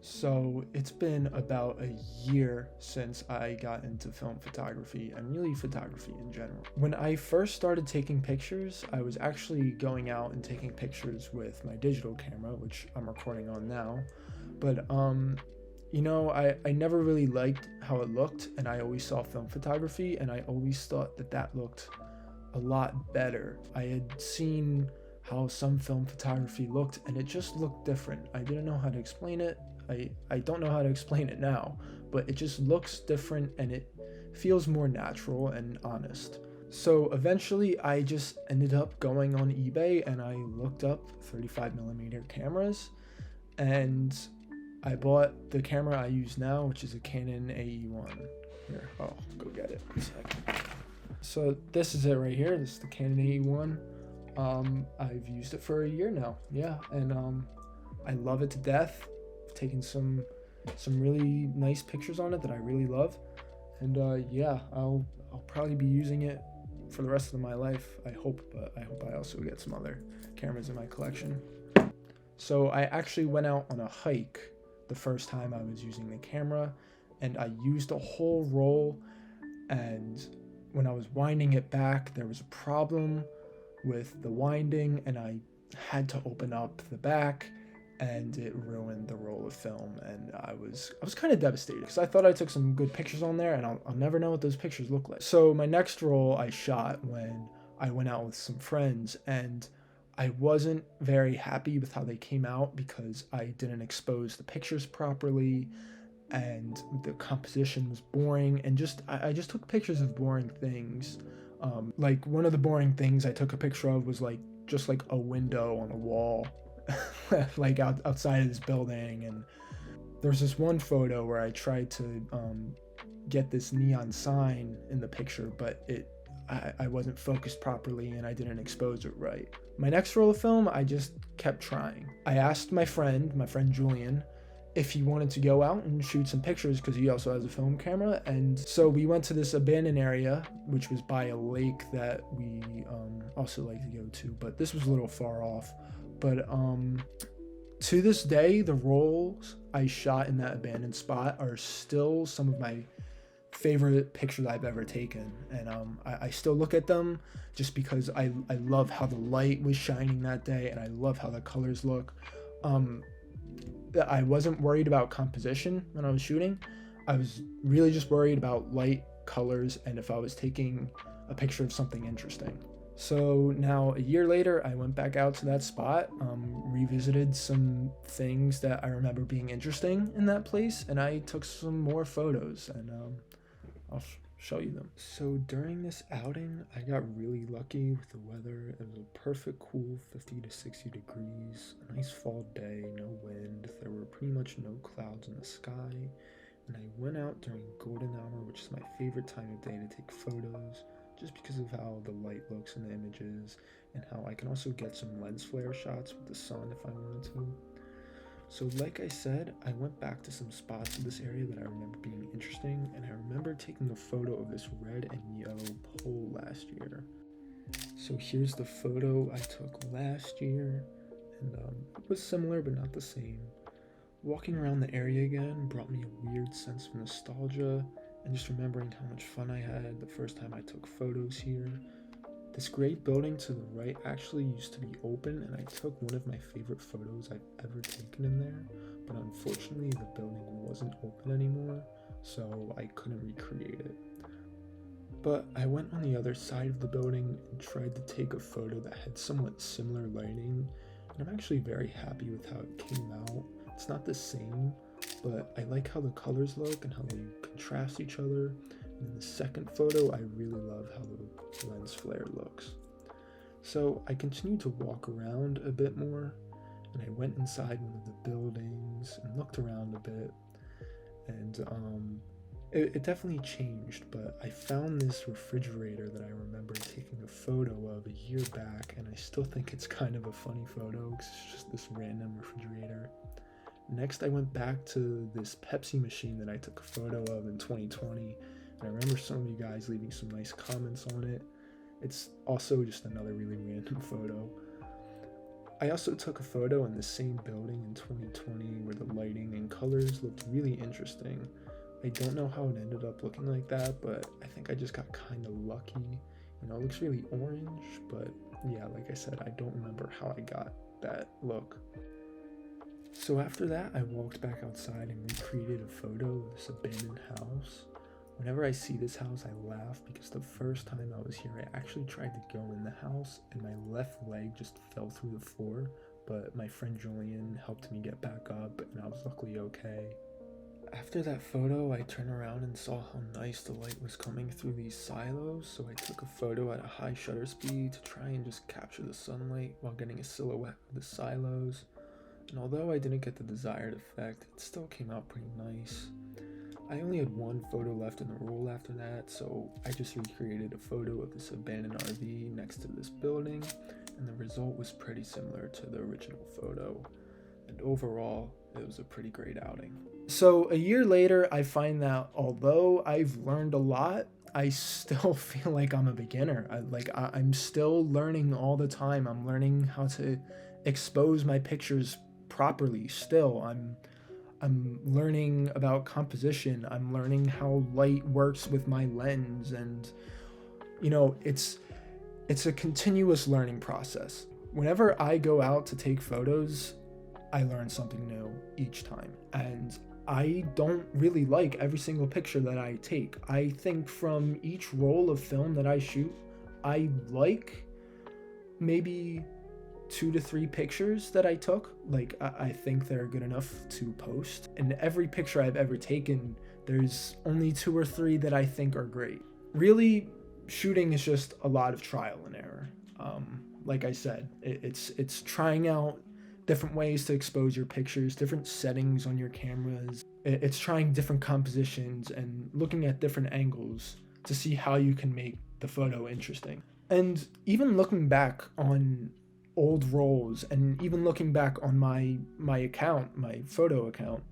So it's been about a year since I got into film photography and really photography in general. When I first started taking pictures, I was actually going out and taking pictures with my digital camera, which I'm recording on now. But I never really liked how it looked, and I always saw film photography and I always thought that looked a lot better. I had seen how some film photography looked and it just looked different. I didn't know how to explain it. I don't know how to explain it now, but it just looks different and it feels more natural and honest. So eventually I just ended up going on eBay and I looked up 35mm cameras, and I bought the camera I use now, which is a Canon AE1. Here, I'll go get it in a second. So this is it right here. This is the Canon AE1. I've used it for a year now. Yeah, and I love it to death. I've taken some really nice pictures on it that I really love, and yeah, I'll probably be using it for the rest of my life. I hope, but I hope I also get some other cameras in my collection. So I actually went out on a hike the first time I was using the camera, and I used a whole roll, and when I was winding it back, there was a problem with the winding, and I had to open up the back, and it ruined the roll of film, and I was kind of devastated because I thought I took some good pictures on there, and I'll never know what those pictures look like. So my next roll I shot when I went out with some friends, and I wasn't very happy with how they came out because I didn't expose the pictures properly, and the composition was boring, and I just took pictures of boring things. Like one of the boring things I took a picture of was just a window on a wall, like outside of this building. And there's this one photo where I tried to get this neon sign in the picture, but I wasn't focused properly and I didn't expose it right. My next roll of film, I just kept trying. I asked my friend Julian, if he wanted to go out and shoot some pictures because he also has a film camera. And so we went to this abandoned area, which was by a lake that we also like to go to, but this was a little far off. But to this day, the rolls I shot in that abandoned spot are still some of my favorite pictures I've ever taken, and I still look at them just because I love how the light was shining that day, and I love how the colors look. I wasn't worried about composition when I was shooting. I was really just worried about light, colors, and if I was taking a picture of something interesting. So now a year later, I went back out to that spot, revisited some things that I remember being interesting in that place, and I took some more photos, and I'll show you them. So during this outing, I got really lucky with the weather. It was a perfect cool 50 to 60 degrees, a nice fall day, no wind. There were pretty much no clouds in the sky, and I went out during golden hour, which is my favorite time of day to take photos, just because of how the light looks in the images and how I can also get some lens flare shots with the sun if I wanted to. So like I said, I went back to some spots in this area that I remember being interesting, and I remember taking a photo of this red and yellow pole last year. So here's the photo I took last year, and it was similar but not the same. Walking around the area again brought me a weird sense of nostalgia, and just remembering how much fun I had the first time I took photos here. This great building to the right actually used to be open, and I took one of my favorite photos I've ever taken in there, but unfortunately the building wasn't open anymore, so I couldn't recreate it. But I went on the other side of the building and tried to take a photo that had somewhat similar lighting, and I'm actually very happy with how it came out. It's not the same, but I like how the colors look and how they contrast each other. And in the second photo, I really love how the lens flare looks. So I continued to walk around a bit more, and I went inside one of the buildings and looked around a bit, and it definitely changed, but I found this refrigerator that I remember taking a photo of a year back, and I still think it's kind of a funny photo because it's just this random refrigerator. Next, I went back to this Pepsi machine that I took a photo of in 2020, And I remember some of you guys leaving some nice comments on it. It's also just another really random photo. I also took a photo in the same building in 2020 where the lighting and colors looked really interesting. I don't know how it ended up looking like that, but I think I just got kind of lucky. You know, it looks really orange, but yeah, like I said, I don't remember how I got that look. So after that, I walked back outside and recreated a photo of this abandoned house. Whenever I see this house, I laugh because the first time I was here, I actually tried to go in the house and my left leg just fell through the floor, but my friend Julian helped me get back up and I was luckily okay. After that photo, I turned around and saw how nice the light was coming through these silos, so I took a photo at a high shutter speed to try and just capture the sunlight while getting a silhouette of the silos. And although I didn't get the desired effect, it still came out pretty nice. I only had one photo left in the roll after that, so I just recreated a photo of this abandoned RV next to this building, and the result was pretty similar to the original photo. And overall, it was a pretty great outing. So a year later, I find that although I've learned a lot, I still feel like I'm a beginner. I'm still learning all the time. I'm learning how to expose my pictures properly still. I'm learning about composition. I'm learning how light works with my lens, and you know, it's a continuous learning process. Whenever I go out to take photos, I learn something new each time, and I don't really like every single picture that I take. I think from each roll of film that I shoot, I like maybe 2 to 3 pictures that I took. Like, I think they're good enough to post. And every picture I've ever taken, there's only 2 or 3 that I think are great. Really, shooting is just a lot of trial and error. Like I said, it's trying out different ways to expose your pictures, different settings on your cameras. It's trying different compositions and looking at different angles to see how you can make the photo interesting. And even looking back on old rolls, and even looking back on my account, my photo account,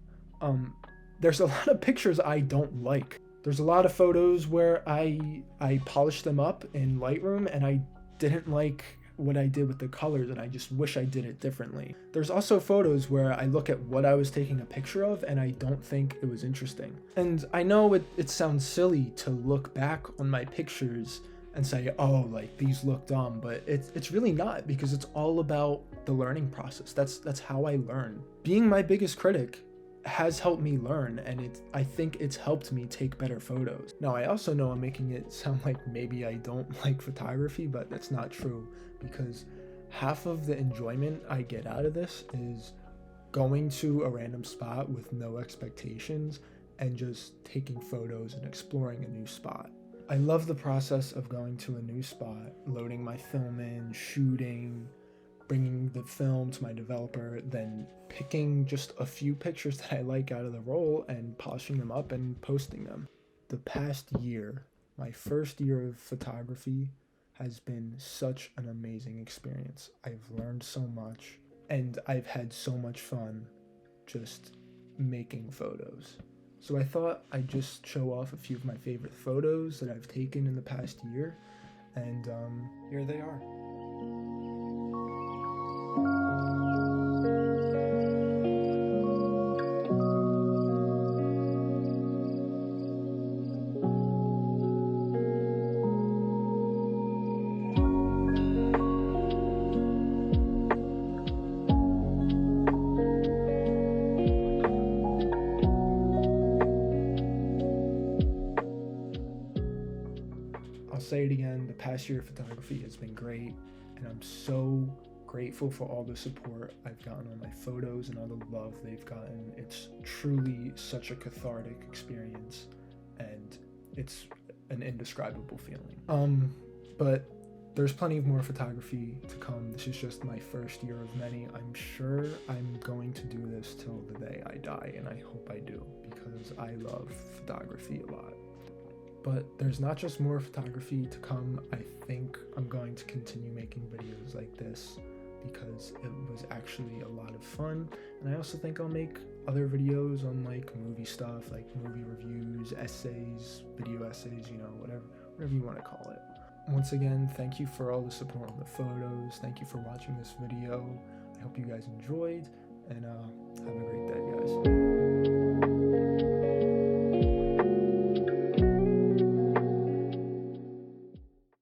there's a lot of pictures I don't like. There's a lot of photos where I polished them up in Lightroom and I didn't like what I did with the colors, and I just wish I did it differently. There's also photos where I look at what I was taking a picture of and I don't think it was interesting. And I know it sounds silly to look back on my pictures and say, oh, like these look dumb, but it's really not, because it's all about the learning process. That's how I learn. Being my biggest critic has helped me learn, and I think it's helped me take better photos. Now, I also know I'm making it sound like maybe I don't like photography, but that's not true, because half of the enjoyment I get out of this is going to a random spot with no expectations and just taking photos and exploring a new spot. I love the process of going to a new spot, loading my film in, shooting, bringing the film to my developer, then picking just a few pictures that I like out of the roll and polishing them up and posting them. The past year, my first year of photography, has been such an amazing experience. I've learned so much, and I've had so much fun just making photos. So I thought I'd just show off a few of my favorite photos that I've taken in the past year, and here they are. I'll say it again, the past year of photography has been great, and I'm so grateful for all the support I've gotten on my photos and all the love they've gotten. It's truly such a cathartic experience, and it's an indescribable feeling. But there's plenty of more photography to come. This is just my first year of many. I'm sure I'm going to do this till the day I die, and I hope I do, because I love photography a lot. But there's not just more photography to come. I think I'm going to continue making videos like this because it was actually a lot of fun, and I also think I'll make other videos on like movie stuff, like movie reviews, essays, video essays, you know, whatever you want to call it. Once again, thank you for all the support on the photos. Thank you for watching this video. I hope you guys enjoyed, and